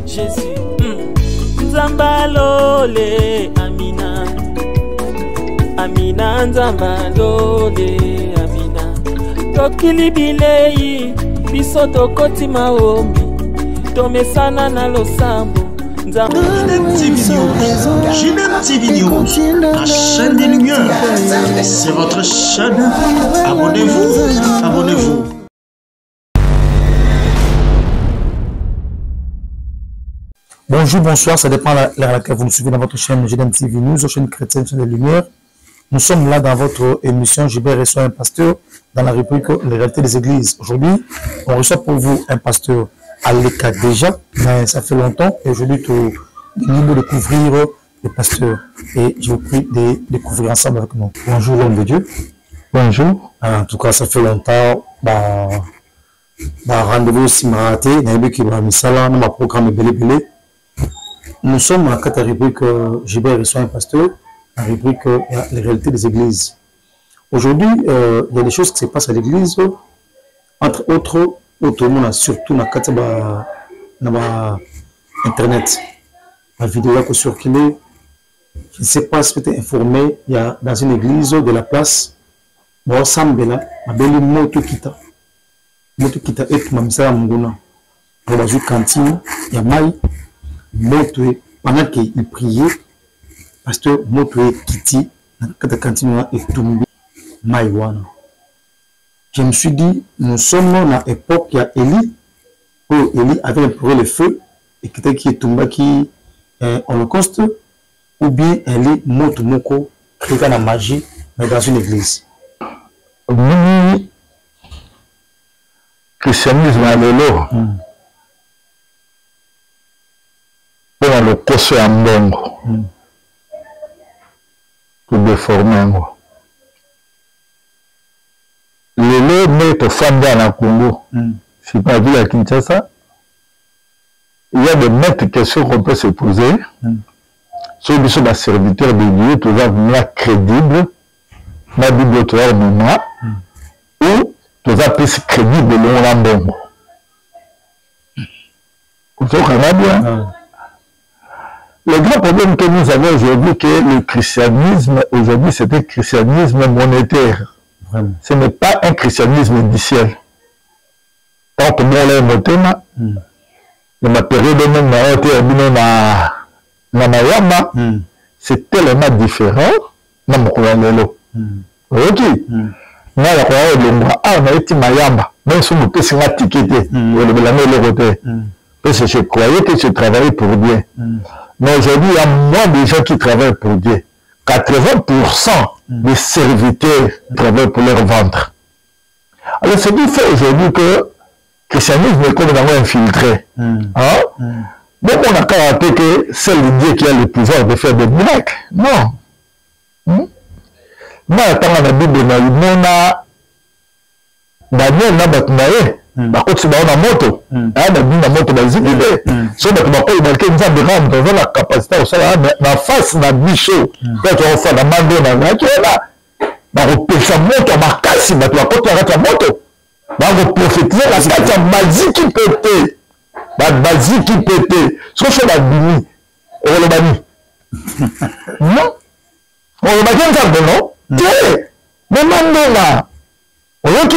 Jésus, Nzambalole, Amina. Amina, Nzambalole, Amina. Tokili bilei, biso tokoti maombi. Tomesana na losambo. Ginem TV News, la chaîne des lumières. C'est votre chaîne. Abonnez-vous, abonnez-vous. Bonjour, bonsoir, ça dépend de l'heure à laquelle vous nous suivez dans votre chaîne Ginem TV News, la chaîne chrétienne, chaîne des lumières. Nous sommes là dans votre émission Gilbert reçoit un pasteur dans la rubrique Les réalités des églises. Aujourd'hui, on reçoit pour vous un pasteur à l'écart déjà, mais ça fait longtemps et aujourd'hui, nous allons découvrir le pasteur et je vous prie de découvrir ensemble avec nous. Bonjour l'homme de Dieu. Bonjour. En tout cas, ça fait longtemps. Rendez-vous aussi maraté, ma programme belé. Nous sommes à la rubrique Gilbert reçoit un pasteur, la rubrique Les réalités des églises. Aujourd'hui, il y a des choses qui se passent à l'église, entre autres, surtout dans Internet. La vidéo qui circulé, je ne sais pas si vous êtes informé, il y a dans une église de la place, bon, Sambela, ma belle moto kita et mamisa munguna. Pour la cantine, il y a maï, moto pendant qu'il priait, pasteur moto kiti, dans la cantine et tombé maïwana. Je me suis dit, nous sommes dans l'époque, il y a Élie, où Élie avait imploré le feu, et qui est tombé qui holocauste, ou bien elle est moto moko, créée dans la magie, mais dans une église. Oui, christianisme à l'élo. Pour le cosso en bongo. Pour déformer. L'élo met au fond dans la Congo. C'est pas vu à Kinshasa. Il y a des maîtres questions qu'on peut se poser. Ceux qui sont des serviteurs de Dieu, tous les crédibles, la Bible au moment, ou tous les plus crédibles de l'Ondongo. Vous comprenez bien? Le grand problème que nous avons aujourd'hui, que le christianisme, aujourd'hui, c'est un christianisme monétaire. Ce n'est pas un christianisme du ciel. Tant que moi, là, mon thème, la période même na mayamba, c'est tellement différent na mokolangelo. Ok? Na la kwa longwa na eti mayamba, même si vous pèsez un ticket, le belangé le côté. Parce que je croyais que je travaillais pour Dieu. Mais aujourd'hui, il y a moins de gens qui travaillent pour Dieu. 80% des serviteurs travaillent pour leur ventre. Alors, ce qui fait aujourd'hui que le christianisme est comme dans infiltré. Donc, on a caractère que c'est le Dieu qui a le pouvoir de faire des miracles. Non. Moi, dans la Bible, on a Daniel n'a pas de par contre, c'est dans la moto. La moto, si on a marqué une femme de la capacité au salaire, la face d'un bichot, quand on fait la main de la moto, ma casse, tu vas côté la moto. On prophétiser la carte magie qui pète. La magie qui pète. Ce que c'est la bini. On le bani. Non? On le bani ensemble, non? Mais maintenant, ok?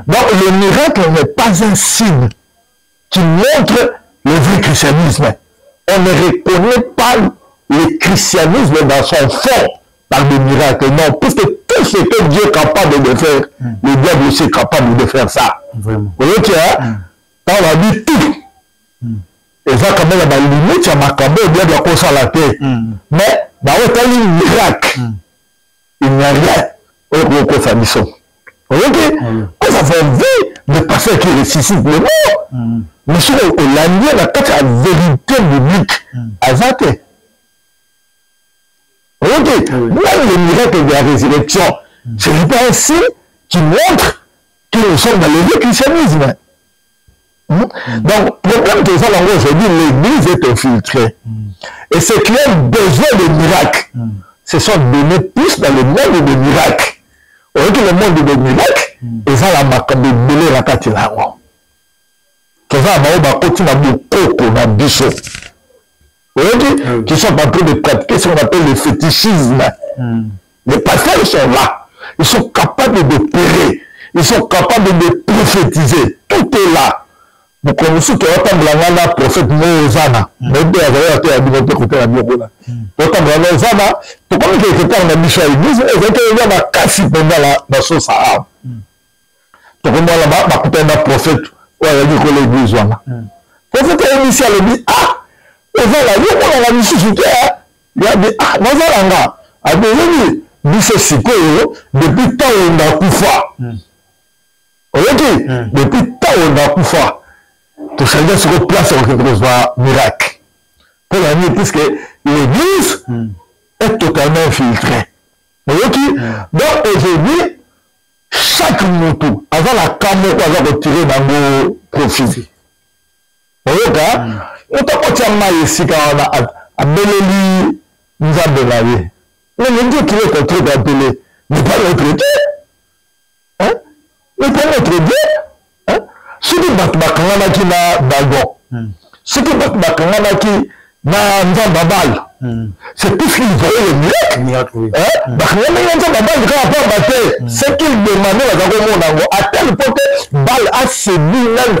Donc le miracle n'est pas un signe qui montre le vrai christianisme. On ne reconnaît pas le christianisme dans son fond par des miracles. Non, puisque tout ce que Dieu est capable de faire, le diable aussi est capable de faire ça. Ok? On a dit tout. Et ça, quand même, la limite, il y a ma cambo, il y a de la cause à la tête. Mais, dans le miracle, il n'y a rien. On peut faire mission. Ok? Nous avons vu le pasteur qui ressuscite les morts. Mais si on l'a lié, la vérité biblique, à Zate. Ok? Même le miracle de la résurrection, ce n'est pas un signe qui montre que nous sommes dans le vrai christianisme. Donc, le problème que nous avons aujourd'hui, l'église est infiltrée. Et ceux qui ont besoin de miracles se sont donnés plus dans le monde des miracles. Le monde des miracles, et ça, la macabre de la carte là. toza bao bakoti na bokoko na biso. Qui sont en train de pratiquer ce qu'on appelle le fétichisme. Les pasteurs sont là. Ils sont capables de pérer. Ils sont capables de prophétiser. Tout est là. Vous connaissez que le prophète Mozana. Mais il y a des côté de la Mozana. Tout comme il était dans la mission à l'église, il y a un cassi pendant la sauce arabe. Tout comme il y a un prophète. Il y a l'église. Le prophète initial dit, ah, voilà, il y a mission il y a dit, ah, Mozana, a dit, biso sikoyo depuis temps on a kufa. Depuis temps on a kufa. Tout ça vient sur place avec quelque chose de miracle. Pour la nuit, puisque l'église est totalement infiltrée. Donc aujourd'hui, chaque moto, avant la caméra, on va retirer dans nos profits. On t'a pas tiré ici quand on a Beleli, nous a belé. Mais le Dieu qui est contre d'appeler n'est pas notre Dieu. N'est pas notre Dieu. Ceux qui battent Bakangana qui n'a Balbon. Ceux qui battent Bakangana qui n'a Nzambabal. C'est tout ce qu'ils voyaient le miracle. Bakangana qui n'a Nzambabal, quand on peut battre, c'est qu'ils demandaient à Zagomo à tel point que Bal a séduit même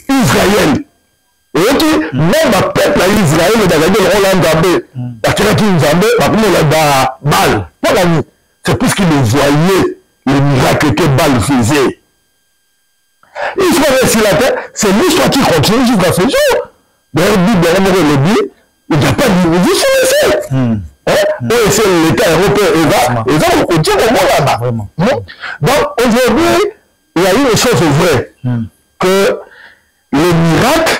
Israël. Et même le peuple à Israël, c'est parce qu'ils voyaient le miracle que Baal faisait. Israël sur la terre, c'est l'histoire qui continue jusqu'à ce jour. D'ailleurs, il n'y a pas de musicien ici. Et c'est l'État européen, et ça, on continue au monde là-bas. Donc, aujourd'hui, il y a une chose vraie, que le miracle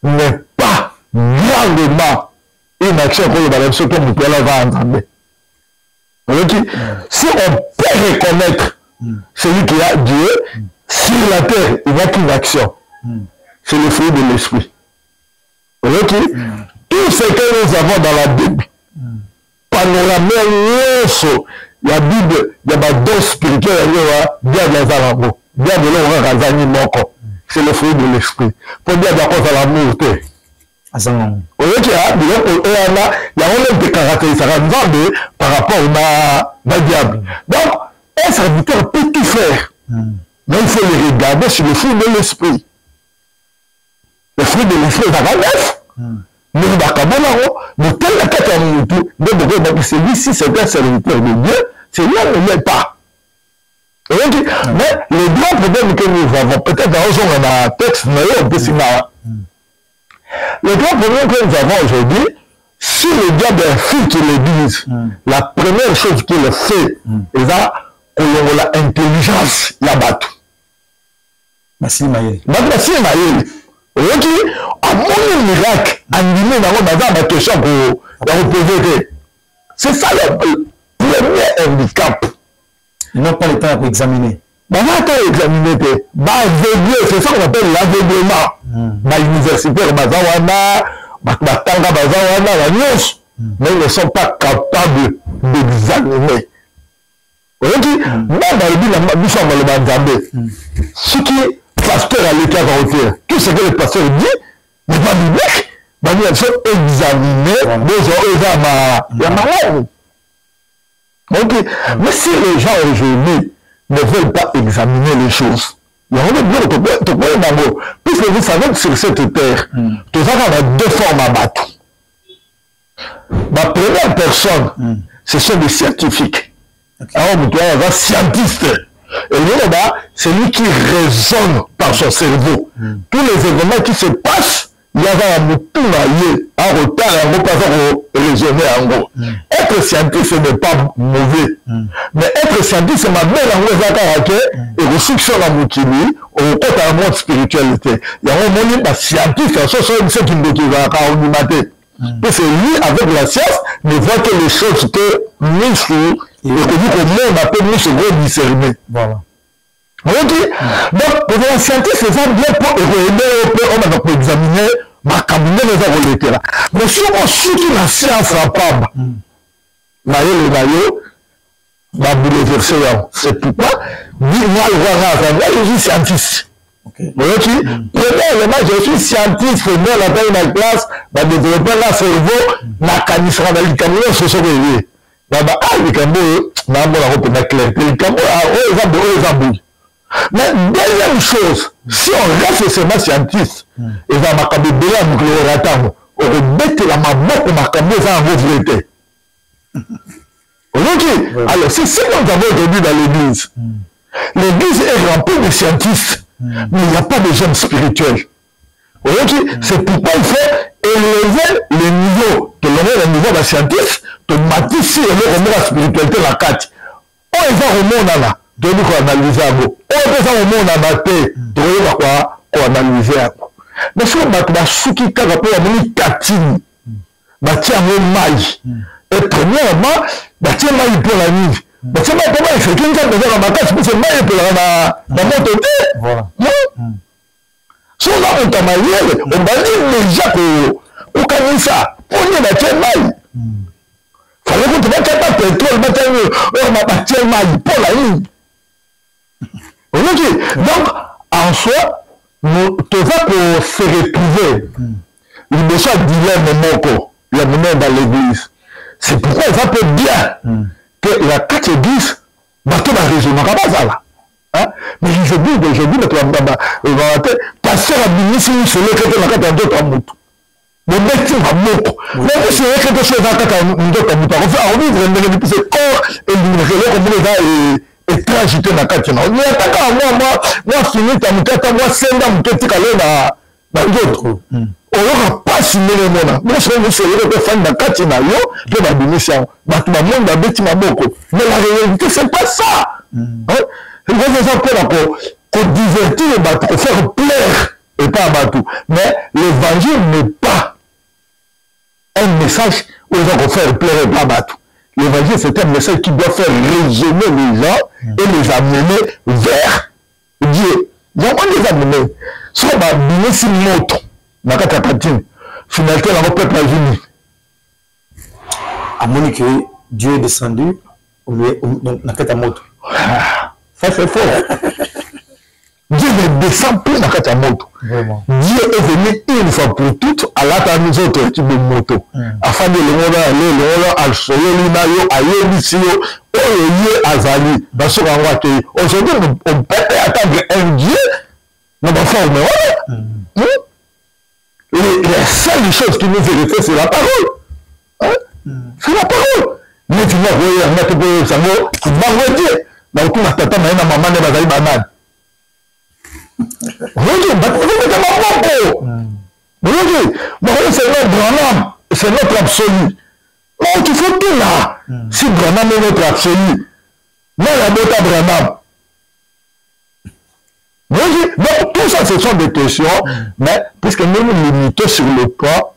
n'est pas grandement une action que le ce que nous pouvons va entendre. Si on peut reconnaître celui qui a Dieu sur la terre, il n'y a qu'une action. C'est le fruit de l'esprit. Tout ce que nous avons dans la Bible, panorama, la Bible, il y a des dons spirituels, il y a des alamos, il y a des alamos. C'est le fruit de l'esprit. Pour dire d'accord à l'amour. Il y a même des caractéristiques par rapport au diable. Donc, un serviteur peut tout faire. Mais il faut le regarder sur le fruit de l'esprit. Le fruit de l'esprit, c'est celui-ci, c'est un serviteur de Dieu, c'est lui qui ne l'est pas. Mais le grand problème que nous avons, peut-être dans un texte, le grand problème que nous avons aujourd'hui, si le diable infiltre l'église, la première chose qu'il fait, c'est qu'on a l'intelligence, la batte. Merci Maël. Merci Maël. À mon miracle, animé dans la question pour reposer. C'est ça le premier handicap. Ils n'ont pas le temps pour examiner. On va pas examiner. C'est ça qu'on appelle l'aveuglement. Universitaire, mais ils ne sont pas capables d'examiner. Même dans le mission ce qui est pasteur à l'état entier, tout ce que le pasteur dit n'est pas biblique. Il faut examiner les gens. Mais si les gens aujourd'hui ne veulent pas examiner les choses, puisque vous savez que sur cette terre, tout ça, on a deux formes à battre. La première personne, ce sont des scientifiques. Alors, on va scientiste. Et là, c'est lui qui raisonne par son cerveau. Tous les événements qui se passent, il y a un en retard, un mot pas raisonner en gros. Être scientiste n'est pas mauvais. Mais être scientiste, c'est ma belle en gros, et restriction à Moukini, au côté de la monde spiritualité. Il y a un moment, scientiste, c'est qui me et c'est lui, avec la science, ne voit que les choses que nous sommes, et que nous appelle nous ce gros discerner. Voilà. Donc, pour un scientiste, c'est ça bien pour on a examiner ma cabinet les avons là. Mais si on suit la science rapable, c'est pourquoi, moi, je suis scientiste. Premièrement, je suis scientiste, dans la taille de la classe, développer le cerveau, la canissera dans le camion, ce sont les mais deuxième chose, si on reste seulement scientiste, et va m'accaber de là, on va mettre la maboko, m'accaber ça en vérité. Alors, c'est ce que nous avons aujourd'hui dans l'église. L'église est remplie de scientistes, mais il n'y a pas de jeunes spirituels. C'est pourquoi il faut élever le niveau, que l'on ait le niveau de scientiste, de matisse et le spiritualité la carte. On est vraiment là, de nous analyser à vous. On est vraiment dans la paix, de nous analyser à vous. Mais si on a souki kagapo à mon catine, bâtir mon maïs. Et premièrement, bâtir maïs pour la nuit. Bâtir maïs pour la nuit, c'est qu'une fois que dans ma case, c'est maïs pour la moto. Voilà. Si on a un tamayel, on va dire déjà qu'on connaît ça. On est bâtir maïs. Fallait que tu bâtir pas pétrole, on va bâtir maïs pour la nuit. Donc, en soi, nous devons se retrouver. Il me semble dilemme moko, il y a même dans l'église. C'est pourquoi il va peut bien que la carte église, bateau va résumer comme ça là. Mais je dis d'aujourd'hui, passer à ministre, c'est le que la carte d'autres mots. Le métier va moko. Mais c'est le que chose à carte d'autres mots. On fait en vivre, c'est corps et le comme les gars et transiter na kati na on ataka moi fini ta mutata moi senda muteti kala na d'autres on pas signé le mona moi c'est le fan na kati na yo de la démission batu ba monde ba beti maboko mais la réalité c'est pas ça il faut faire pour divertir les batu pour faire plaire et pas batu mais l'évangile n'est pas un message où ils vont faire plaire et pas batu. L'évangile, c'est un message qui doit faire raisonner les gens et les amener vers Dieu. Donc, on les amène. Si on va donner si moto, dans la catine, finalité, on va peuple uni. À Monique, Dieu est descendu dans la catimoto. Ça, c'est faux. Dieu ne descend plus dans la moto. Dieu est venu une fois pour toutes à la nous autres types de moto. Afin de le aller, al solo, l'inayo, ayelisio, oye, azali, dans ce qu'on aujourd'hui, on peut attendre un Dieu, nous va faire les seules choses qui nous vérifient, c'est la parole. C'est la parole. Mais tu vas voir, on a tout pour ça, tu vas voir Dieu. Donc, on a tata, mais on a maman, on a une banane. C'est notre absolu. Non, tu fais tout là. Si Branham est notre absolu, mais la bota Branham. Donc, tout ça, ce sont des questions, mais puisque nous nous limitons sur le plan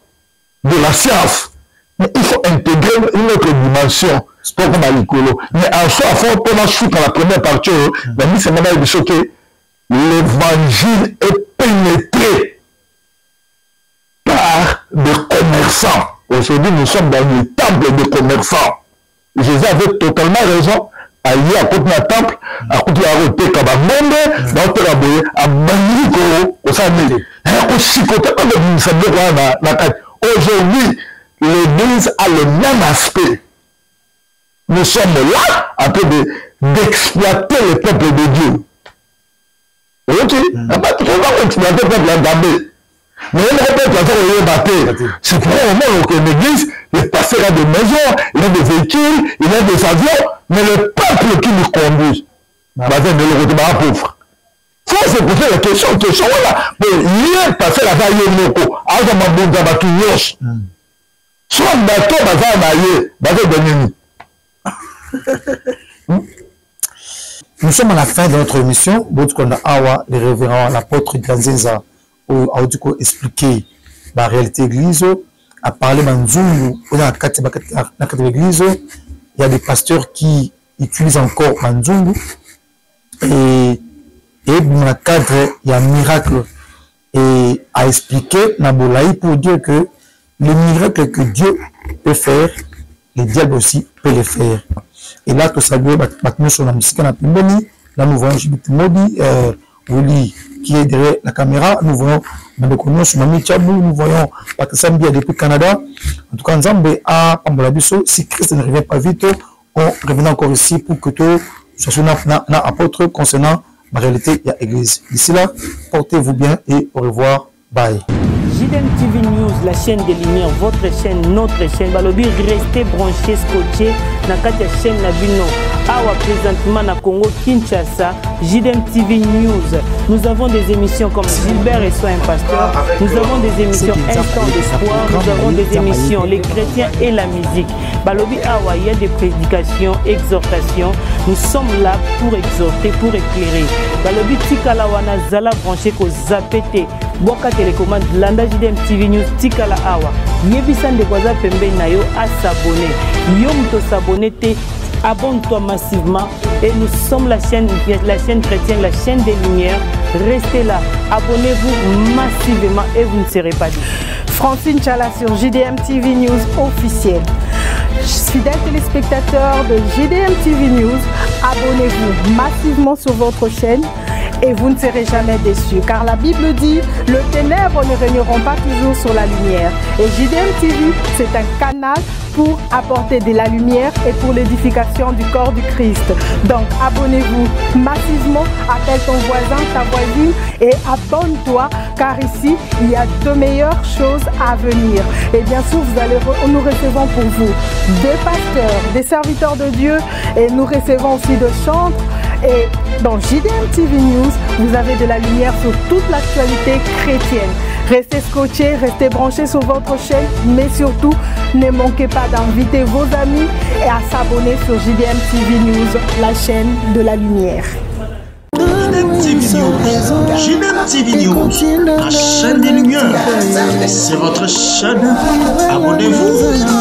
de la science, mais il faut intégrer une autre dimension. C'est pas comme à l'écolo. Mais en soi, il faut pas suivre dans la première partie, mais nous, c'est maintenant de choquer. L'évangile est pénétré par des commerçants. Aujourd'hui, nous sommes dans le temple des commerçants. Jésus avait totalement raison. Aïe, à côté d'un temple, à côté d'un repère comme un monde, dans le raboyer, à Baniko, au Samuel. Aussi, côté de aujourd'hui, l'église a le même aspect. Nous sommes là, en train d'exploiter le peuple de Dieu. Ok, on exploiter le peuple d'Ambé. Mais on ne peut pas c'est pour un moment que l'église, il passera des maisons, il y a des véhicules, il y a des avions, mais le peuple qui nous conduit, va venir le retrouver pauvre. Il faut se poser la question là. Mais il est passé la vaille moko, à la mabonga batounyos. Soit un bateau, va venir. Nous sommes à la fin de notre émission. Le révérend l'apôtre Ganzenza a expliqué la réalité de l'église, a parlé de l'église. Il y a des pasteurs qui utilisent encore Manzungu. Et dans le cadre, il y a un miracle. Et a expliqué Nabolaï pour dire que les miracles que Dieu peut faire, le diable aussi peut les faire. Et là, tout ça, nous sommes dans la musique, là, nous voyons Jibit Modi, Oli qui est derrière la caméra. Nous voyons Mandekounou, Soumami Tchabou, nous voyons Patricia Mbia depuis Canada. En tout cas, Nzambe à Pambolabiso, si Christ ne revient pas vite, on revient encore ici pour que tout soit un apôtre concernant la réalité de l'église. D'ici là, portez-vous bien et au revoir. Bye. JDM TV News, la chaîne des lumières, votre chaîne, notre chaîne. Balobi, restez branchés, scotchés. Nakati la chaîne Nabino. Awa présentement na Congo, Kinshasa, JDM TV News. Nous avons des émissions comme Gilbert et Soin Pasteur. Nous avons des émissions Instant d'espoir. Nous avons des émissions Les chrétiens et la musique. Balobi Awa, il y a des prédications, exhortations. Nous sommes là pour exhorter, pour éclairer. Balobi Tikala Wana Zala branché ko Zapete. Boka télécommande Landa JDM TV News Tikala Awa. Yebisan de Kwaza Pembe Nayo à s'abonner. Yom to s'abonner te. Abonne-toi massivement et nous sommes la chaîne chrétienne, la chaîne des lumières. Restez là, abonnez-vous massivement et vous ne serez pas déçus. Francine Chala sur JDM TV News officiel. Fidèles téléspectateurs de JDM TV News, abonnez-vous massivement sur votre chaîne et vous ne serez jamais déçus. Car la Bible dit, le ténèbre ne régneront pas toujours sur la lumière. Et JDM TV, c'est un canal pour apporter de la lumière et pour l'édification du corps du Christ. Donc abonnez-vous massivement, appelle ton voisin, ta voisine et abonne-toi car ici il y a de meilleures choses à venir. Et bien sûr nous recevons pour vous des pasteurs, des serviteurs de Dieu et nous recevons aussi de chantres. Et dans JDM TV News, vous avez de la lumière sur toute l'actualité chrétienne. Restez scotchés, restez branchés sur votre chaîne, mais surtout, ne manquez pas d'inviter vos amis et à s'abonner sur JDM TV News, la chaîne de la lumière. JDM TV News, la chaîne des lumières. C'est votre chaîne. Abonnez-vous.